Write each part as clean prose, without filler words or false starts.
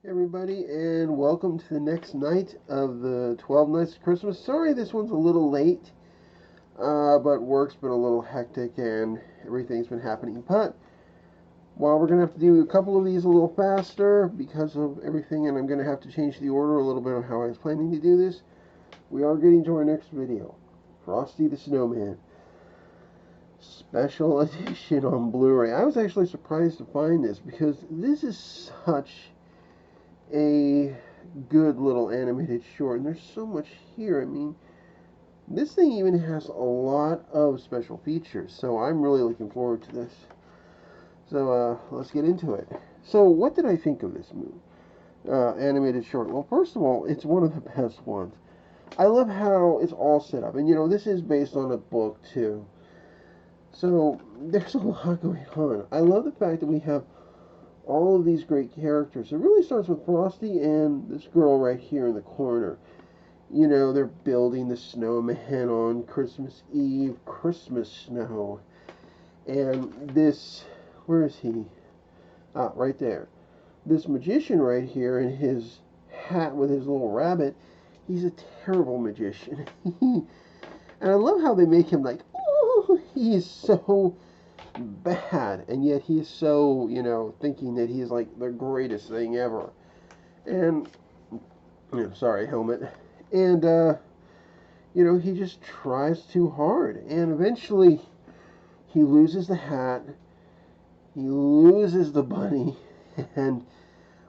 Hey everybody, and welcome to the next night of the 12 Nights of Christmas. Sorry this one's a little late, but work's been a little hectic and everything's been happening. But while we're going to have to do a couple of these a little faster because of everything, and I'm going to have to change the order a little bit of how I was planning to do this, we are getting to our next video, Frosty the Snowman. Special edition on Blu-ray. I was actually surprised to find this because this is such a good little animated short, and there's so much here. I mean, this thing even has a lot of special features, so I'm really looking forward to this. So let's get into it. So what did I think of this movie? Animated short. Well, first of all, it's one of the best ones. I love how it's all set up, and this is based on a book too. So there's a lot going on. I love the fact that we have all of these great characters. It really starts with Frosty and this girl right here in the corner. They're building the snowman on Christmas Eve, Christmas snow. And this, where is he? Ah, right there. This magician right here in his hat with his little rabbit, he's a terrible magician. And I love how they make him like, oh, he's so bad, and yet he's so, thinking that he's like the greatest thing ever. And, sorry, helmet. And, he just tries too hard, and eventually he loses the hat, he loses the bunny, and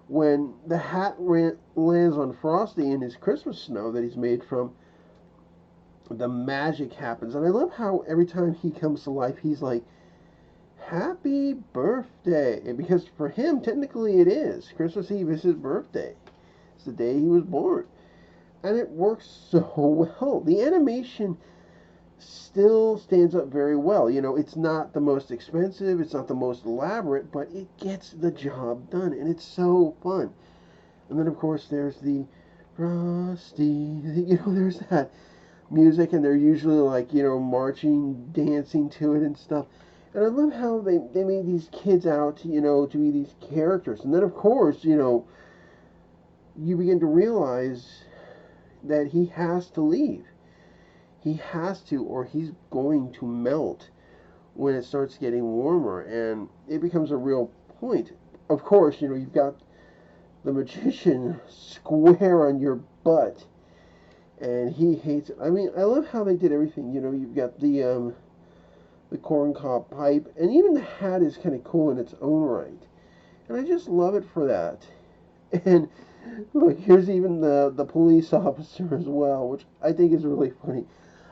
when the hat lands on Frosty in his Christmas snow that he's made from, the magic happens. And I love how every time he comes to life, he's like, happy birthday. And because for him, technically it is. Christmas Eve is his birthday. It's the day he was born. And it works so well. The animation still stands up very well. It's not the most expensive, it's not the most elaborate, but it gets the job done. And it's so fun. And then, of course, there's the Frosty, there's that music, and they're usually like, marching, dancing to it and stuff. And I love how they made these kids out, to be these characters. And then, of course, you begin to realize that he has to leave. He has to, or he's going to melt when it starts getting warmer. And it becomes a real point. Of course, you've got the magician square on your butt. And he hates it. I mean, I love how they did everything. You've got the corncob pipe, and even the hat is kind of cool in its own right. And I just love it for that. And look, here's even the police officer as well, which I think is really funny.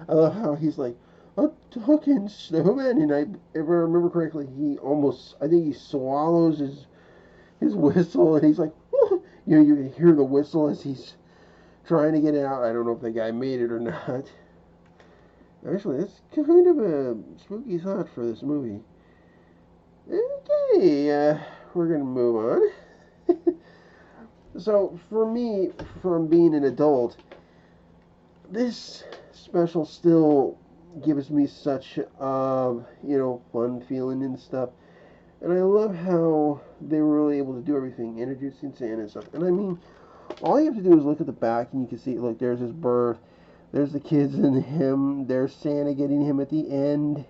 I love how he's like, a talking snowman, and if I remember correctly, I think he swallows his whistle, and he's like, oh. You can hear the whistle as he's trying to get out. I don't know if the guy made it or not. Actually, that's kind of a spooky thought for this movie. Okay, we're gonna move on. So, for me, from being an adult, this special still gives me such, fun feeling and stuff. And I love how they were really able to do everything, introducing Santa and stuff. And I mean, all you have to do is look at the back, and you can see, look, there's his birth. There's the kids and him. There's Santa getting him at the end.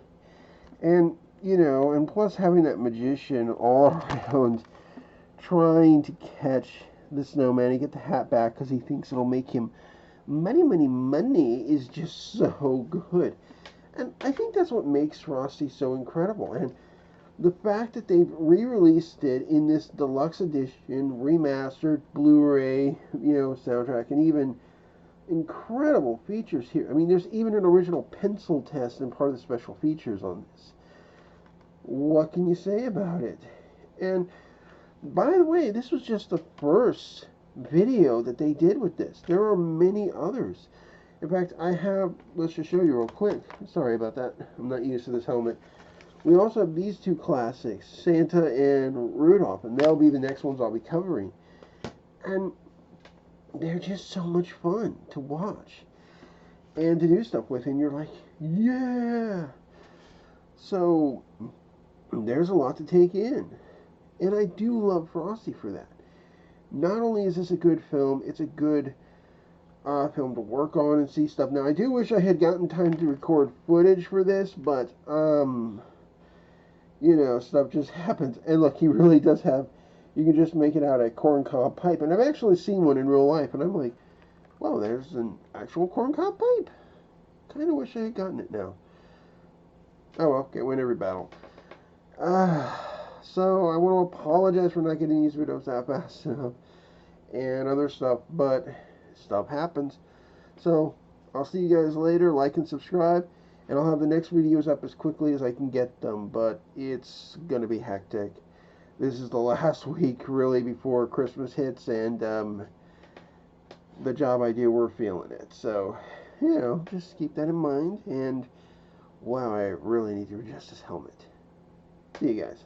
And, and plus having that magician all around trying to catch the snowman and get the hat back because he thinks it'll make him money, money, money is just so good. And I think that's what makes Frosty so incredible. And the fact that they've re-released it in this deluxe edition, remastered Blu-ray, soundtrack, and even incredible features here. I mean, there's even an original pencil test and part of the special features on this. What can you say about it? And by the way, this was just the first video that they did with this. There are many others. In fact, let's just show you real quick. Sorry about that. I'm not used to this helmet. We also have these two classics, Santa and Rudolph, and they'll be the next ones I'll be covering. And they're just so much fun to watch and to do stuff with, and you're like, yeah. So there's a lot to take in, and I do love Frosty for that. not only is this a good film, it's a good film to work on and see stuff. Now, I do wish I had gotten time to record footage for this, but, stuff just happens. And look, he really does have, you can just make it out a corncob pipe. And I've actually seen one in real life, and I'm like, wow, there's an actual corncob pipe. Kind of wish I had gotten it now. Oh well, can't win every battle. So I want to apologize for not getting these videos out fast enough and other stuff, but stuff happens. So I'll see you guys later. Like and subscribe, and I'll have the next videos up as quickly as I can get them, but it's going to be hectic. This is the last week, really, before Christmas hits, and the job I do, we're feeling it. So, just keep that in mind, and wow, I really need to adjust this helmet. See you guys.